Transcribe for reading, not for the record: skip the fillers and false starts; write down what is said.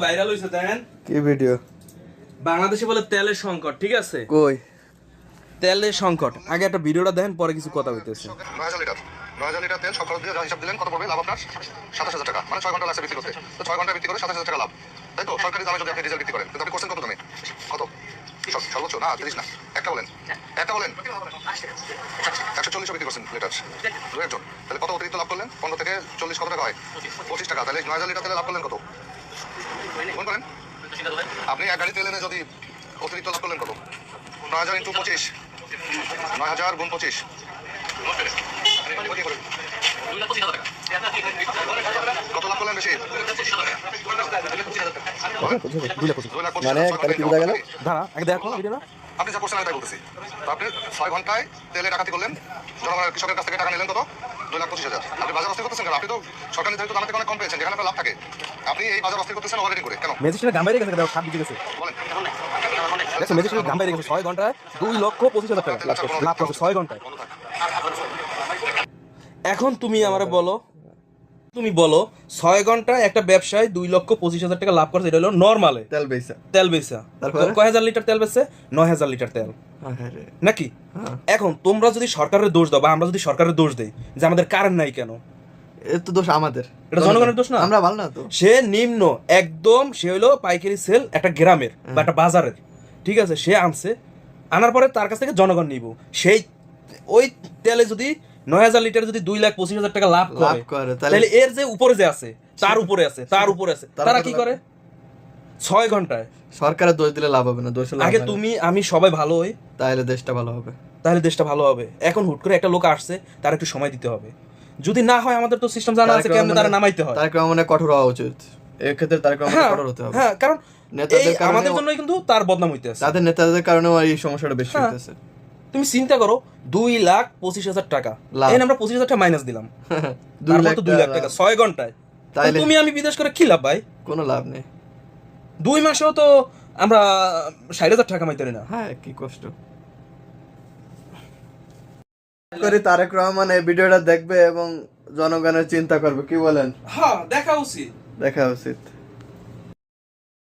Viral হইছে দেখেন কি ভিডিও? বাংলাদেশে বলে তেলের সংকট, ঠিক আছে? কই তেলের সংকট, আগে একটা ভিডিওটা দেখেন, পরে কিছু কথা হইতেছে। ৯০০০ লিটার তেল সব খরচ দিয়ে হিসাব দিলেন, কত পড়বে লাভ আপনার? ২৭,০০০ টাকা, মানে ৬ ঘন্টা লাগছে বিক্রি করতে। তো ৬ ঘন্টা বিক্রি করে ২৭,০০০ টাকা লাভ, তাই তো? সরকারি দামে যদি আপনি ডিজেল বিক্রি করেন, কিন্তু আপনি করছেন কত দামে? কত সর্বোচ্চ? না ৩০ না, একটা বলেন ১৪০ বিক্রি করছেন লিটার, দু একজন, তাহলে কত অতিরিক্ত লাভ করলেন? ১৫ থেকে ৪০ কত টাকা হয়? ২৫ টাকা। তাহলে ৯০০০ লিটার তেলে লাভ করলেন কত? মনে করেন আপনি এক গাড়ি তেল এনে যদি অতিরিক্ত লাভ করলেন কত? ৯০০০ ইন্টু ২৫, ৯০০০ গুণ ২৫, কত লাভ করলেন? বেশি মানে তাহলে কি বোঝা গেল? দাঁড়া আগে দেখো ভিডিওটা। আপনি যা করছেন আমি তাই বলতেছি। তো আপনি ৬ ঘন্টায় তেলে ডাকাতি করলেন, জনগণের কৃষকের কাছ থেকে টাকা নিলেন কত? ২,২৫,০০০। আপনি বাজার অস্থির করতেছেন কেন? আপনি তো সরকার নির্ধারিত দাম থেকে অনেক কম পেয়েছেন, যেখানে আপনার লাভ থাকে। আপনি এই বাজার অস্থির করতেছেন অলরেডি করে, কেন ম্যাজিস্ট্রেট গাম বাইরে গেছে, দেখো 7 গেছে। বলেন? দেখো ম্যাজিস্ট্রেট গাম বাইরে গেছে, 6 ঘন্টায় 2,২৫,০০০ টাকা লাভ করছে 6 ঘন্টায়। এখন তুমি আমারে বলো, তুমি বলো 6 ঘন্টায় একটা ব্যবসায়ী 2,২৫,০০০ টাকা লাভ করছে, এটা হলো নরমালে তেল বেচা। তেল বেচা। তারপরে? কয় হাজার লিটার তেল বেচছে? ৯,০০০ লিটার তেল, নাকি? এখন তোমরা যদি সরকারের দোষ দাও বা আমরা যদি সরকারের দোষ দেই যে আমাদের কারেন্ট নাই কেন, এর তো দোষ আমাদের, এটা জনগণের দোষ না? আমরা ভালো না তো। সে নিম্ন একদম, সে হলো পাইকারি সেল একটা গ্রামের বা একটা বাজারের, ঠিক আছে? সে আনছে, আনার পরে তার কাছ থেকে জনগণ নিব, সেই ওই তেলে যদি ৯,০০০ লিটার যদি ২,২৫,০০০ টাকা লাভ করে, তাহলে এর যে উপরে যে আছে তার উপরে আছে, তার উপরে আছে, তারা কি করে? 6 ঘন্টায়। সরকারের দোষ দিলে লাভ হবে না, দোষ আগে তুমি আমি সবাই ভালো হই, তাহলে দেশটা ভালো হবে। তাহলে দেশটা ভালো হবে। এখন হুট করে একটা লোক আসছে, তার একটু সময় দিতে হবে। যদি না হয়, আমাদের তো সিস্টেম জানা আছে কেমনে তারা নামাইতে হয়। তার মানে কঠোর হওয়া উচিত এই ক্ষেত্রে, তার কঠোর হতে হবে। হ্যাঁ, কারণ নেতাদের কারণে আমাদের জন্যই কিন্তু তার বদনাম হইতে আছে, তাদের নেতাদের কারণেও এই সমস্যাটা বেশি হইতেছে। তুমি চিন্তা করো, 2,২৫,০০০ টাকা, এই আমরা 25,০০০ টাকা মাইনাস দিলাম, 2,00,000 টাকা 6 ঘন্টায়। তাহলে তুমি আমি বিদেশ করে কি লাভ ভাই? কোনো লাভ নেই। 2 মাসেও তো আমরা ৬০,০০০ টাকা কামাইতে পারি না। হ্যাঁ, কি কষ্ট করে। তারেক রহমান এই ভিডিওটা দেখবে এবং জনগণের চিন্তা করবে, কি বলেন? হ্যাঁ, দেখা উচিত।